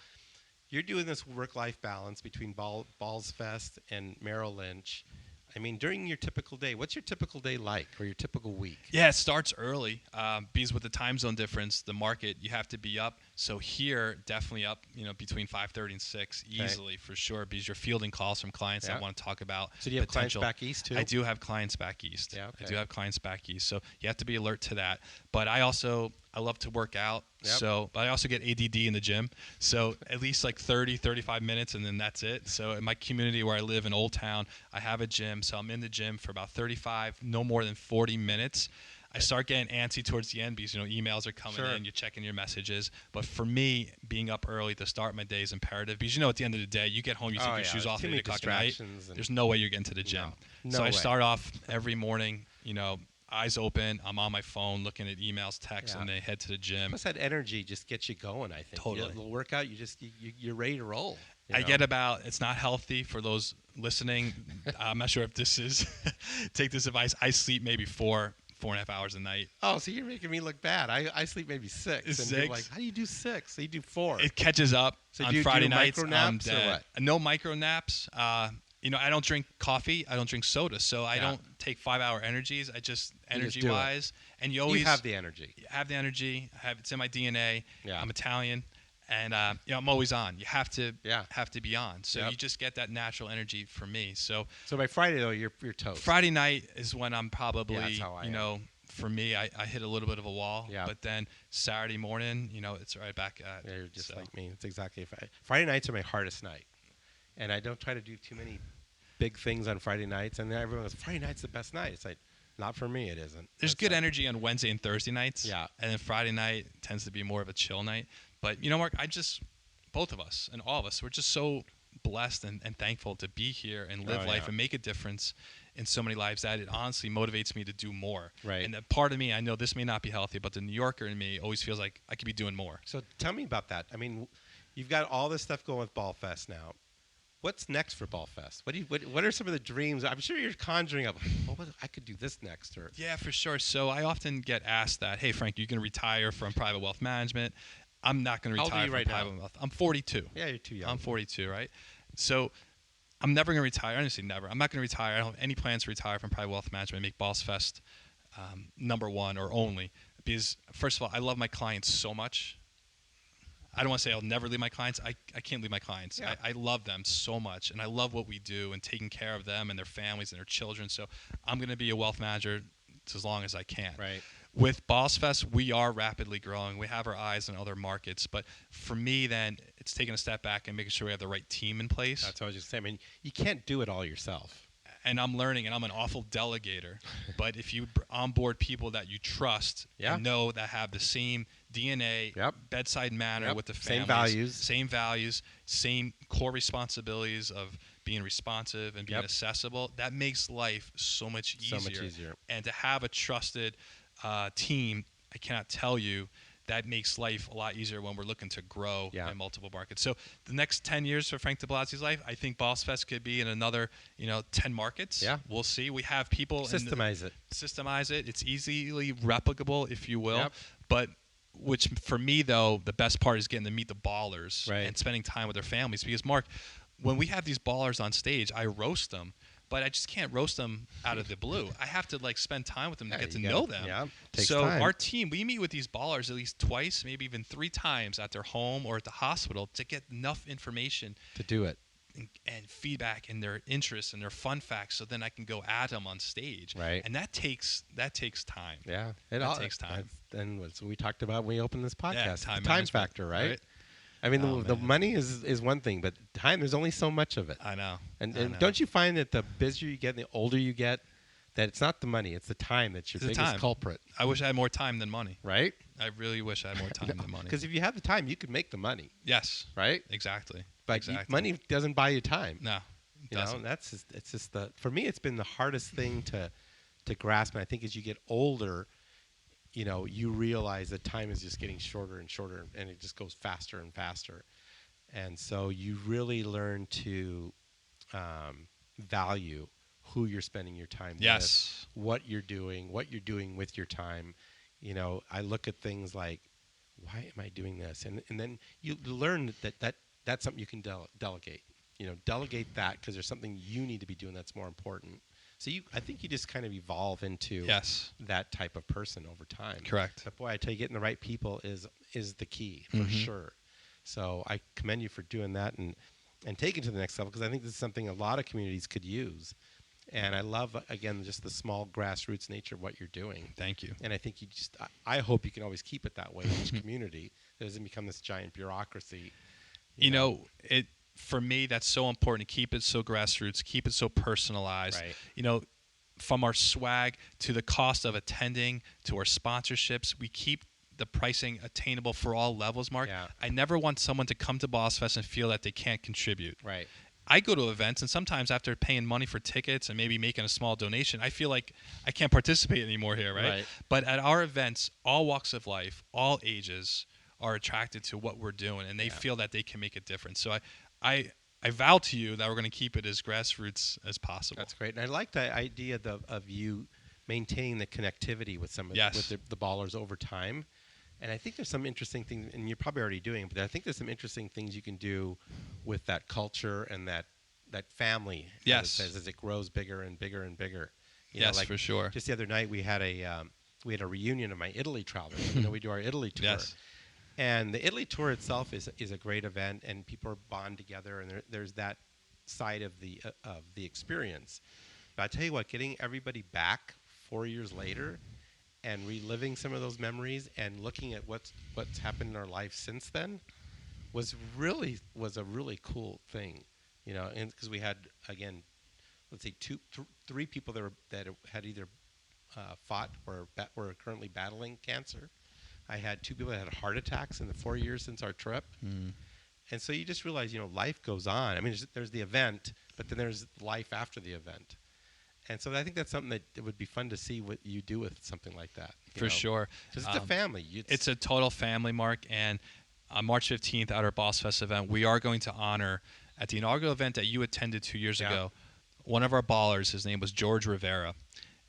you're doing this work-life balance between Ballsfest and Merrill Lynch. I mean, during your typical day, what's your typical day like, or your typical week? Yeah, it starts early because with the time zone difference, the market, you have to be up. So here, definitely up, between 5:30 and 6, easily for sure, because you're fielding calls from clients that want to talk about. So do you have clients back east too? I do have clients back east. Yeah, okay. I do have clients back east. So you have to be alert to that. But I love to work out. But I also get ADD in the gym. So at least like 30, 35 minutes, and then that's it. So in my community where I live in Old Town, I have a gym. So I'm in the gym for about 35, no more than 40 minutes. I start getting antsy towards the end because, emails are coming in, you're checking your messages. But for me, being up early to start my day is imperative because, at the end of the day, you get home, you take your shoes off at 8 o'clock at night. There's no way you're getting to the gym. No way. I start off every morning, eyes open, I'm on my phone looking at emails, texts, and then head to the gym. Plus that energy just gets you going, I think. Totally. A little workout, you're ready to roll. I get it's not healthy for those listening. I'm not sure if this is, take this advice. I sleep maybe 4.5 hours a night. Oh, so you're making me look bad. I sleep maybe 6. And 6? You're like, how do you do 6? So you do 4. It catches up on Friday nights. Micro naps, I'm dead. No micro naps. I don't drink coffee. I don't drink soda. So I don't take 5-hour energies. I just energy-wise. And you have the energy. Have the energy. It's in my DNA. Yeah. I'm Italian. And I'm always on. You have to be on. So you just get that natural energy from me. So by Friday though, you're toast. Friday night is when I'm probably for me, I hit a little bit of a wall. Yeah. But then Saturday morning, it's right back at. Yeah, you're just like me. It's exactly Friday nights are my hardest night, and I don't try to do too many big things on Friday nights. And then everyone goes, Friday night's the best night. It's like, not for me, it isn't. There's good energy on Wednesday and Thursday nights. Yeah. And then Friday night tends to be more of a chill night. But, Mark, both of us and all of us, we're just so blessed and thankful to be here and live life and make a difference in so many lives that it honestly motivates me to do more. Right. And that part of me, I know this may not be healthy, but the New Yorker in me always feels like I could be doing more. So tell me about that. I mean, you've got all this stuff going with Ballfest now. What's next for Ballfest? What are some of the dreams? I'm sure you're conjuring up. I could do this next, or yeah, for sure. So I often get asked that, "Hey, Frank, you going to retire from private wealth management?" I'm not going to retire from private wealth. I'm 42. Yeah, you're too young. I'm 42, right? So I'm never going to retire. Honestly, never. I'm not going to retire. I don't have any plans to retire from private wealth management. Make Ballsfest number one or only, because first of all, I love my clients so much. I don't want to say I'll never leave my clients. I can't leave my clients. Yeah. I love them so much, and I love what we do and taking care of them and their families and their children. So I'm going to be a wealth manager as long as I can. Right. With Ballsfest, we are rapidly growing. We have our eyes on other markets. But for me, then, it's taking a step back and making sure we have the right team in place. That's what I was just saying. I mean, you can't do it all yourself. And I'm learning, and I'm an awful delegator. But if you onboard people that you trust and know that have the same DNA, bedside manner with the families, same values, same core responsibilities of being responsive and being accessible, that makes life so much easier. So much easier. And to have a trusted team, I cannot tell you, that makes life a lot easier when we're looking to grow in multiple markets. So the next 10 years for Frank DeBlasi's life, I think Ballsfest could be in another 10 markets. Yeah. We'll see. We have people. Systemize it. It's easily replicable, if you will. Yep. But which for me, though, the best part is getting to meet the ballers and spending time with their families. Because, Mark, when we have these ballers on stage, I roast them. But I just can't roast them out of the blue. I have to spend time with them to get to know them. Yeah, so our team, we meet with these ballers at least twice, maybe even 3 times at their home or at the hospital to get enough information to do it and feedback and their interests and their fun facts. So then I can go at them on stage. Right. And that takes time. Yeah, it takes time. And what we talked about when we opened this podcast, the time factor, right? I mean, the money is one thing, but time, there's only so much of it. I know. And don't you find that the busier you get and the older you get, that it's not the money, it's the time that's your biggest culprit? I wish I had more time than money. Right? I really wish I had more time than money. Because if you have the time, you could make the money. Yes. Right? Exactly. But money doesn't buy you time. No, it doesn't. It's just for me, it's been the hardest thing to grasp. And I think as you get older, you realize that time is just getting shorter and shorter, and it just goes faster and faster. And so you really learn to value who you're spending your time with, what you're doing with your time. I look at things like, why am I doing this? And then you learn that's something you can delegate. Delegate that because there's something you need to be doing that's more important. So I think you just kind of evolve into that type of person over time. Correct. But boy, I tell you, getting the right people is the key for sure. So I commend you for doing that and taking it to the next level, because I think this is something a lot of communities could use. And I love, again, just the small grassroots nature of what you're doing. Thank you. And I think I hope you can always keep it that way in each community. It doesn't become this giant bureaucracy. For me, that's so important to keep it so grassroots, keep it so personalized. Right. From our swag to the cost of attending to our sponsorships, we keep the pricing attainable for all levels, Mark. Yeah. I never want someone to come to Ballsfest and feel that they can't contribute. Right. I go to events, and sometimes after paying money for tickets and maybe making a small donation, I feel like I can't participate anymore here, right? But at our events, all walks of life, all ages are attracted to what we're doing, and they feel that they can make a difference. So I vow to you that we're going to keep it as grassroots as possible. That's great. And I like the idea of you maintaining the connectivity with some of the ballers over time. And I think there's some interesting things, and you're probably already doing, but I think there's some interesting things you can do with that culture and that family as it grows bigger and bigger and bigger. For sure. Just the other night we had a reunion of my Italy travelers. We do our Italy tour. Yes. And the Italy tour itself is a great event, and people are bond together, and there's that side of the experience. But I tell you what, getting everybody back 4 years later and reliving some of those memories and looking at what's happened in our life since then was a really cool thing, and because we had, again, let's say 3 people that had either fought or were currently battling cancer. I had 2 people that had heart attacks in the 4 years since our trip. And so you just realize, life goes on. I mean, there's the event, but then there's life after the event. And so I think that's something that it would be fun to see what you do with something like that. For sure. Because it's a family. It's a total family, Mark. And on March 15th at our Ballsfest event, we are going to honor, at the inaugural event that you attended 2 years ago, one of our ballers, his name was George Rivera.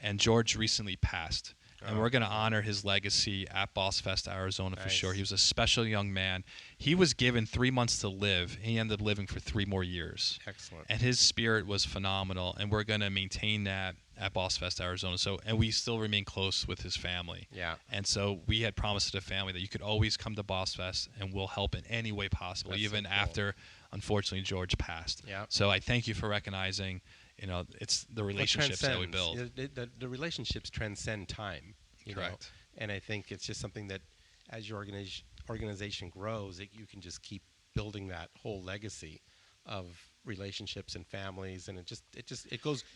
And George recently passed. And we're going to honor his legacy at Ballsfest, Arizona, for sure. He was a special young man. He was given 3 months to live. He ended up living for 3 more years. Excellent. And his spirit was phenomenal, and we're going to maintain that at Ballsfest, Arizona. And we still remain close with his family. Yeah. And so we had promised the family that you could always come to Ballsfest, and we'll help in any way possible, even after, unfortunately, George passed. Yeah. So I thank you for recognizing. It's the relationships that we build. The relationships transcend time. Correct. And I think it's just something that, as your organization grows, you can just keep building that whole legacy of relationships and families, and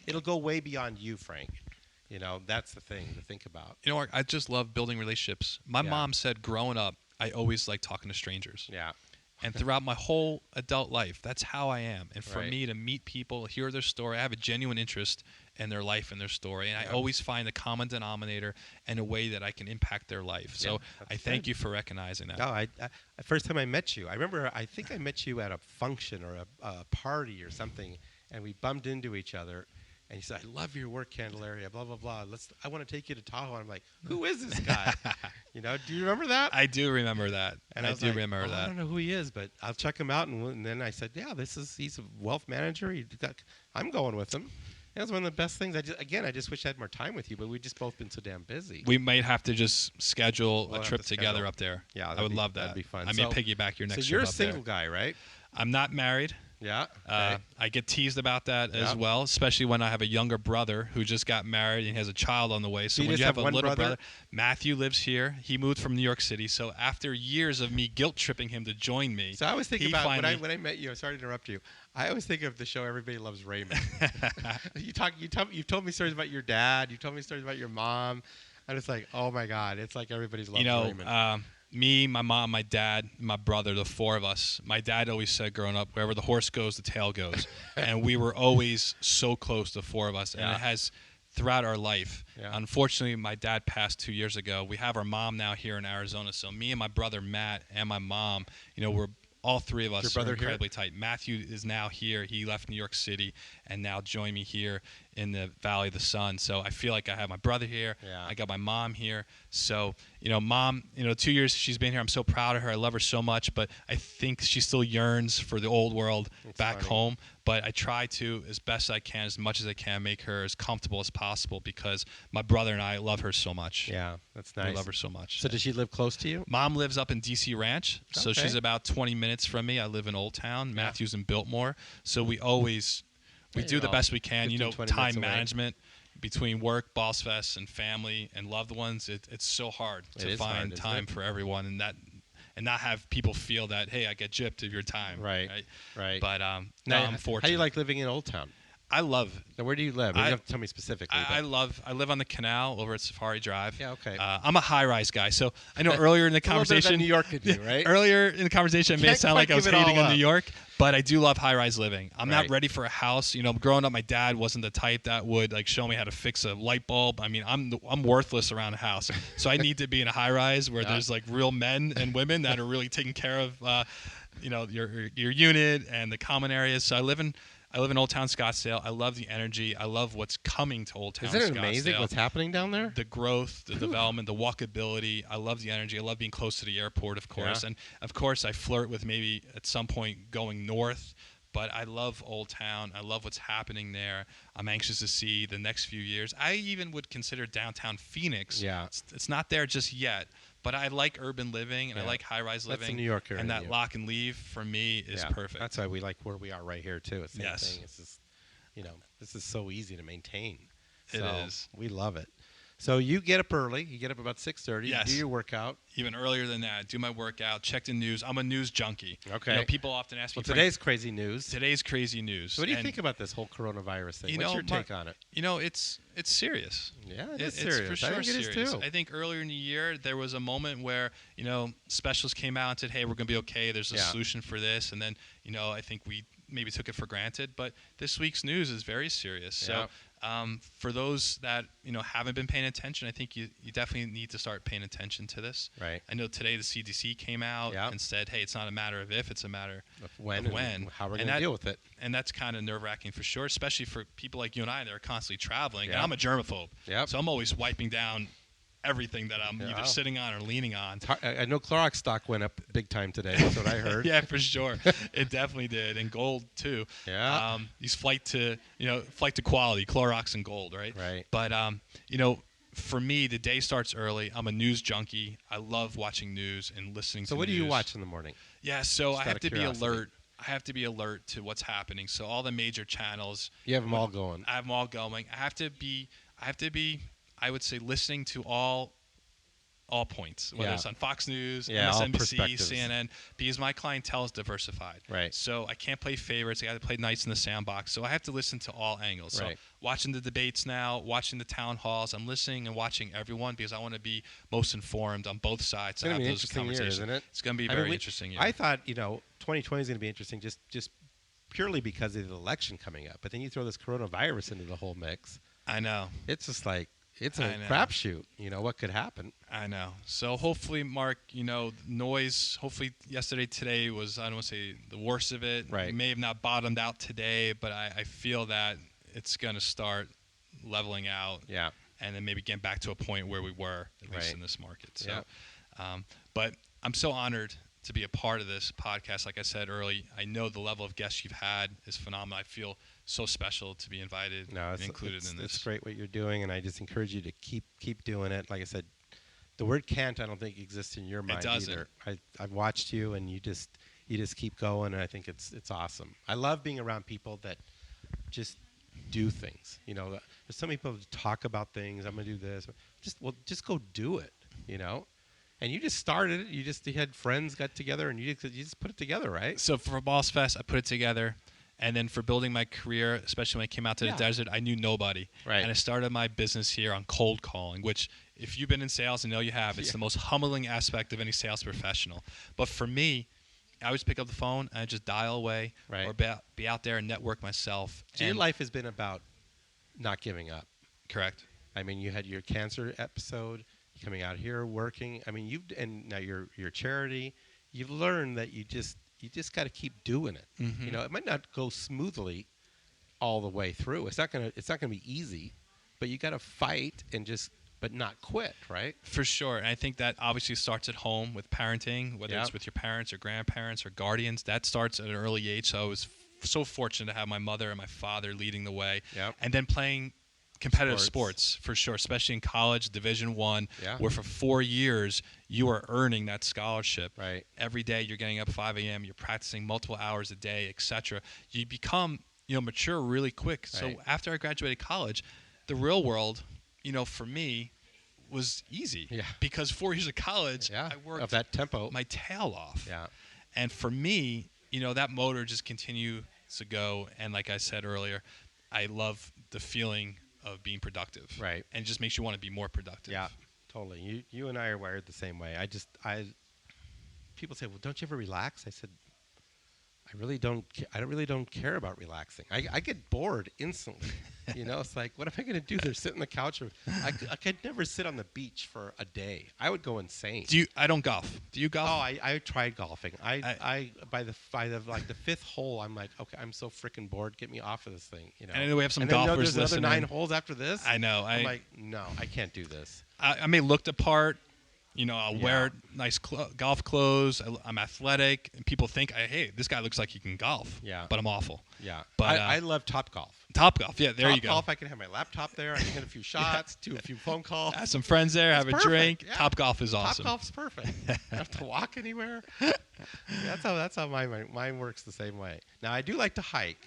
it'll go way beyond you, Frank. That's the thing to think about. I just love building relationships. My mom said, growing up, I always liked talking to strangers. Yeah. And throughout my whole adult life, that's how I am. And for me to meet people, hear their story, I have a genuine interest in their life and their story. And I always find a common denominator and a way that I can impact their life. So I thank you for recognizing that. No, first time I met you, I think I met you at a function or a party or something, and we bumped into each other. And he said, I love your work, Candelaria, blah, blah, blah. I want to take you to Tahoe. And I'm like, who is this guy? Do you remember that? I do remember that. And I remember that. I don't know who he is, but I'll check him out. And then I said, yeah, he's a wealth manager. I'm going with him. That was one of the best things. I just wish I had more time with you, but we've just both been so damn busy. We might have to just schedule a trip together up there. Yeah, I would love that. That'd be fun. I mean, piggyback your next trip up there. So you're a single guy, right? I'm not married. Yeah. Okay. I get teased about that as well, especially when I have a younger brother who just got married and has a child on the way. So when you have a little brother, Matthew lives here. He moved from New York City. So after years of me guilt tripping him to join me, so I was thinking about when I met you. Sorry to interrupt you. I always think of the show Everybody Loves Raymond. You told me stories about your dad. You told me stories about your mom. And it's like, oh my God, it's like Everybody Loves Raymond. Me, my mom, my dad, my brother, the 4 of us. My dad always said growing up, wherever the horse goes, the tail goes. And we were always so close, the 4 of us. And it has throughout our life. Yeah. Unfortunately, my dad passed 2 years ago. We have our mom now here in Arizona. So me and my brother, Matt, and my mom, we're all 3 of us are incredibly tight. Matthew is now here. He left New York City and now joined me here in the Valley of the Sun. So I feel like I have my brother here. Yeah. I got my mom here. So, mom, 2 years she's been here. I'm so proud of her. I love her so much. But I think she still yearns for the old world back home. But I try to, as best I can, as much as I can, make her as comfortable as possible because my brother and I love her so much. Yeah, that's nice. We love her so much. So does she live close to you? Mom lives up in D.C. Ranch. So she's about 20 minutes from me. I live in Old Town. Matthew's in Biltmore. So we always... We do the best we can. 15, time management between work, Ballsfest, and family and loved ones. It's so hard to find time for everyone, and not have people feel that, hey, I get gypped of your time. Right. But now I'm fortunate. How do you like living in Old Town? I love. Now, where do you live? You don't have to tell me specifically. I live on the canal over at Safari Drive. Yeah, okay. I'm a high-rise guy, so I know earlier in the conversation, New York could do, right? Earlier in the conversation, it may sound like I was hating on New York, but I do love high-rise living. I'm not ready for a house. Growing up, my dad wasn't the type that would show me how to fix a light bulb. I mean, I'm worthless around a house, so I need to be in a high-rise where there's real men and women that are really taking care of, your unit and the common areas. So I live in Old Town Scottsdale. I love the energy. I love what's coming to Old Town Scottsdale. Isn't it amazing what's happening down there? The growth, the development, the walkability. I love the energy. I love being close to the airport, of course. Yeah. And, of course, I flirt with maybe at some point going north. But I love Old Town. I love what's happening there. I'm anxious to see the next few years. I even would consider downtown Phoenix. Yeah. It's not there just yet. But I like urban living, and I like high-rise living. That's the New York area. And that lock and leave, for me, is perfect. That's why we like where we are right here, too. It's the same thing. It's just, this is so easy to maintain. It is. We love it. So you get up early. You get up about 6:30. Yes. You do your workout. Even earlier than that. Do my workout. Check the news. I'm a news junkie. Okay. People often ask me. Well, today's crazy news. Today's crazy news. So what do you think about this whole coronavirus thing? What's your take on it? It's serious. Yeah, it's serious. It's for sure I think serious. It is too. I think earlier in the year there was a moment where specialists came out and said, "Hey, we're going to be okay. There's a solution for this," and then I think we maybe took it for granted. But this week's news is very serious. So For those that haven't been paying attention, I think you definitely need to start paying attention to this. Right. I know today the CDC came out and said, hey, it's not a matter of if, it's a matter of when. And how we're going to deal with it. And that's kind of nerve-wracking for sure, especially for people like you and I that are constantly traveling. Yep. And I'm a germaphobe. Yep. So I'm always wiping down everything that I'm either sitting on or leaning on. I know Clorox stock went up big time today. That's what I heard. Yeah, for sure. It definitely did. And gold, too. Yeah. These flight to quality, Clorox and gold, right? Right. But, for me, the day starts early. I'm a news junkie. I love watching news and listening to So what news. do you watch in the morning? Yeah, so Just I have to be curiosity. alert. I have to be alert to what's happening. So all the major channels. You have them all going. I have them all going. I have to be, I would say, listening to all points, whether it's on Fox News, MSNBC, CNN, because my clientele is diversified. Right. So I can't play favorites. I got to play nice in the sandbox. So I have to listen to all angles. Right. So watching the debates now, watching the town halls, I'm listening and watching everyone because I want to be most informed on both sides. It's going to be an interesting year, isn't it? It's going to be a very interesting year. I thought, 2020 is going to be interesting just purely because of the election coming up. But then you throw this coronavirus into the whole mix. I know. It's just like, it's a crapshoot. What could happen? I know. So hopefully, Mark, noise, hopefully yesterday, today was, I don't want to say the worst of it. Right. It may have not bottomed out today, but I feel that it's going to start leveling out. Yeah. And then maybe getting back to a point where we were, at least in this market. So, yeah. But I'm so honored to be a part of this podcast. Like I said early, I know the level of guests you've had is phenomenal. I feel so special to be invited and included in this. It's great what you're doing, and I just encourage you to keep doing it. Like I said, the word can't, I don't think exists in your mind either. I've watched you, and you just keep going, and I think it's awesome. I love being around people that just do things. There's some people that talk about things. I'm gonna do this. Just go do it. And you just started it. You had friends got together, and you just put it together, right? So for Ballsfest, I put it together. And then for building my career, especially when I came out to the desert, I knew nobody. Right. And I started my business here on cold calling, which if you've been in sales, I know you have, it's the most humbling aspect of any sales professional. But for me, I always pick up the phone and I just dial away or be out there and network myself. So your life has been about not giving up. Correct. I mean, you had your cancer episode, coming out here, working. I mean, and now your charity, you've learned that you just got to keep doing it. Mm-hmm. It might not go smoothly all the way through. It's not gonna be easy, but you got to fight but not quit, right? For sure. And I think that obviously starts at home with parenting, whether it's with your parents or grandparents or guardians. That starts at an early age. So I was so fortunate to have my mother and my father leading the way. Yep. And then playing competitive sports for sure, especially in college, Division I, where for 4 years you are earning that scholarship. Right. Every day you're getting up 5 a.m., you're practicing multiple hours a day, etc. You become mature really quick. Right. So after I graduated college, the real world, for me, was easy. Yeah. Because 4 years of college, I worked of that tempo, my tail off. Yeah. And for me, that motor just continues to go. And like I said earlier, I love the feeling of being productive. Right. And it just makes you want to be more productive. Yeah, totally. You and I are wired the same way. People say, well, don't you ever relax? I said, I really don't care about relaxing. I get bored instantly. It's like, what am I going to do there? Sit on the couch? I could never sit on the beach for a day. I would go insane. I don't golf. Do you golf? Oh, I tried golfing. I by the fifth hole, I'm like, okay, I'm so freaking bored. Get me off of this thing. And I know we have some and golfers there's listening. Another 9 holes after this. I know. I'm like, no, I can't do this. I may look the part. I'll wear nice golf clothes. I'm athletic, and people think, hey, this guy looks like he can golf. Yeah. But I'm awful. Yeah. But I love Topgolf. Topgolf, yeah, there you go. Topgolf, I can have my laptop there. I can hit a few shots, do a few phone calls. Have some friends there, have a drink. Yeah. Topgolf is awesome. Topgolf's perfect. I don't have to walk anywhere. That's how mine works the same way. Now, I do like to hike,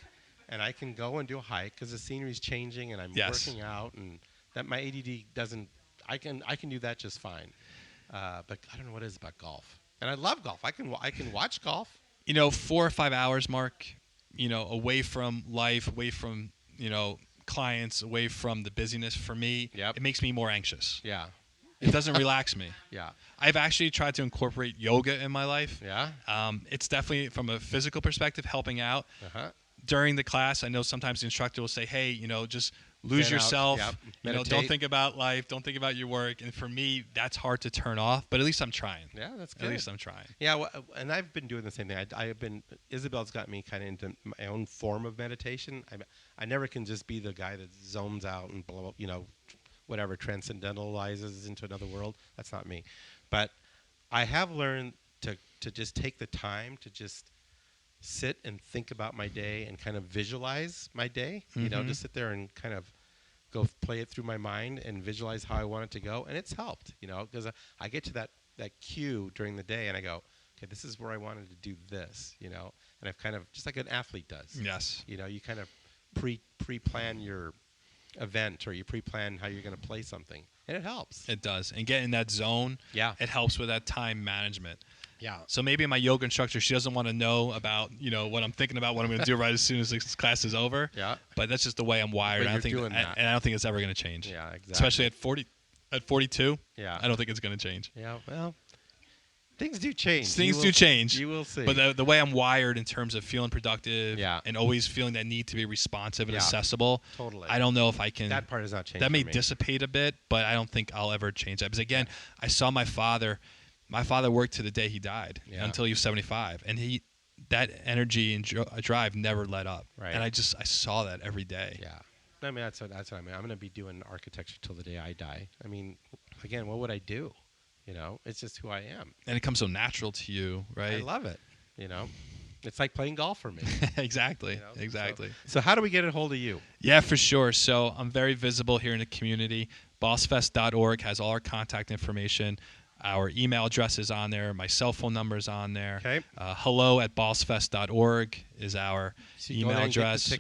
and I can go and do a hike because the scenery's changing, and I'm working out, and that my ADD doesn't. I can do that just fine. But I don't know what it is about golf. And I love golf. I can watch golf. 4 or 5 hours, Mark, away from life, away from, clients, away from the busyness for me, it makes me more anxious. Yeah. It doesn't relax me. Yeah. I've actually tried to incorporate yoga in my life. Yeah. It's definitely, from a physical perspective, helping out. Uh-huh. During the class, I know sometimes the instructor will say, hey, just lose Zen out, yourself. yep. Don't Meditate. think about life. Don't think about your work. And for me, that's hard to turn off. But at least I'm trying. Yeah, that's good. At least I'm trying. Yeah, well, and I've been doing the same thing. Isabel's got me kind of into my own form of meditation. I never can just be the guy that zones out and whatever transcendentalizes into another world. That's not me. But I have learned to just take the time to just sit and think about my day and kind of visualize my day. Just sit there and kind of go play it through my mind and visualize how I want it to go. And it's helped, because I get to that cue during the day and I go, okay, this is where I wanted to do this, and I've kind of, just like an athlete does. Yes. You kind of pre-plan your event, or you pre-plan how you're going to play something, and it helps. It does. And get in that zone, it helps with that time management. Yeah. So maybe my yoga instructor, she doesn't want to know about, what I'm thinking about, what I'm going to do right as soon as this class is over. Yeah. But that's just the way I'm wired. But I you're don't think, doing that. and I don't think it's ever going to change. Yeah, exactly. Especially at 42. Yeah. I don't think it's going to change. Yeah. Well, things do change. Things do change. You will see. But the way I'm wired in terms of feeling productive and always feeling that need to be responsive and accessible, totally. I don't know if I can. That part has not changed. That may for me. dissipate a bit, but I don't think I'll ever change that. Because again, I saw my father. My father worked to the day he died until he was 75, and that energy and drive never let up. Right. And I saw that every day. Yeah. I mean, that's what I mean. I'm going to be doing architecture till the day I die. I mean, again, what would I do? It's just who I am. And it comes so natural to you, right? I love it. It's like playing golf for me. Exactly. Exactly. So how do we get a hold of you? Yeah, for sure. So I'm very visible here in the community. Ballsfest.org has all our contact information. Our email address is on there. My cell phone number is on there. Okay. hello@ballsfest.org is our email address.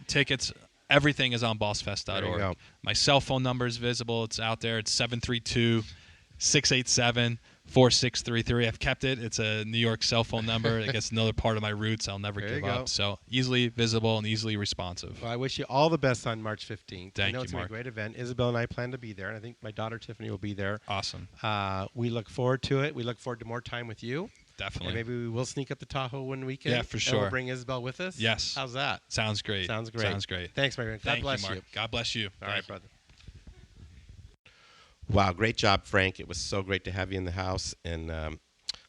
Tickets. Everything is on ballsfest.org. My cell phone number is visible. It's out there. It's 732-687-4633. I've kept it. It's a New York cell phone number. I guess another part of my roots I'll never give up. So easily visible and easily responsive. Well, I wish you all the best on March 15th. Thank you, it's Mark. a great event. Isabel and I plan to be there, and I think my daughter Tiffany will be there. Awesome. We look forward to it. We look forward to more time with you. Definitely. And maybe we will sneak up to Tahoe one weekend. Yeah, for and sure. We'll bring Isabel with us. Yes. How's that? Sounds great. Sounds great. Thanks, my friend. God bless you, Mark. God bless you. All right, brother. Wow, great job, Frank. It was so great to have you in the house, and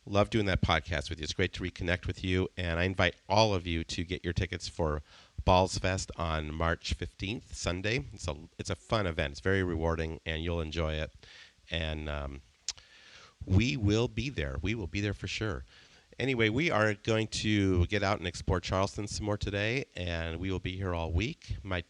love doing that podcast with you. It's great to reconnect with you, and I invite all of you to get your tickets for Ballsfest on March 15th, Sunday. It's a fun event. It's very rewarding, and you'll enjoy it. And we will be there. We will be there for sure. Anyway, we are going to get out and explore Charleston some more today, and we will be here all week. Might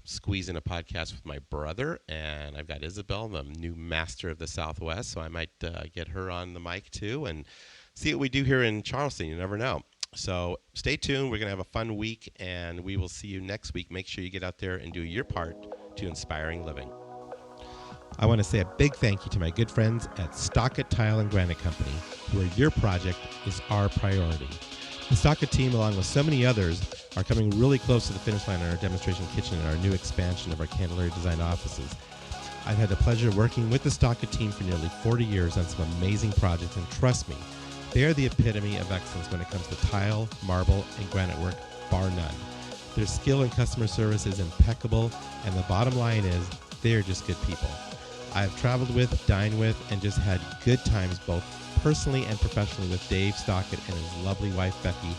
squeeze in a podcast with my brother, and I've got Isabel, the new master of the Southwest, so I might get her on the mic too and see what we do here in Charleston. You never know. So stay tuned. We're going to have a fun week, and we will see you next week. Make sure you get out there and do your part to inspiring living. I want to say a big thank you to my good friends at Stockett Tile and Granite Company, where your project is our priority. The Stockett team, along with so many others, are coming really close to the finish line on our demonstration kitchen and our new expansion of our Candelaria design offices. I've had the pleasure of working with the Stockett team for nearly 40 years on some amazing projects, and trust me, they are the epitome of excellence when it comes to tile, marble, and granite work, bar none. Their skill and customer service is impeccable, and the bottom line is they are just good people. I have traveled with, dined with, and just had good times both personally and professionally with Dave Stockett and his lovely wife Becky,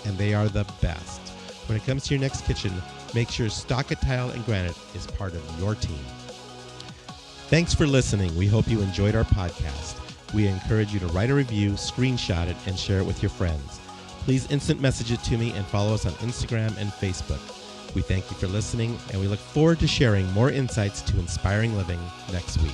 and they are the best. When it comes to your next kitchen, make sure Stockett Tile and Granite is part of your team. Thanks for listening. We hope you enjoyed our podcast. We encourage you to write a review, screenshot it, and share it with your friends. Please instant message it to me and follow us on Instagram and Facebook. We thank you for listening, and we look forward to sharing more insights to inspiring living next week.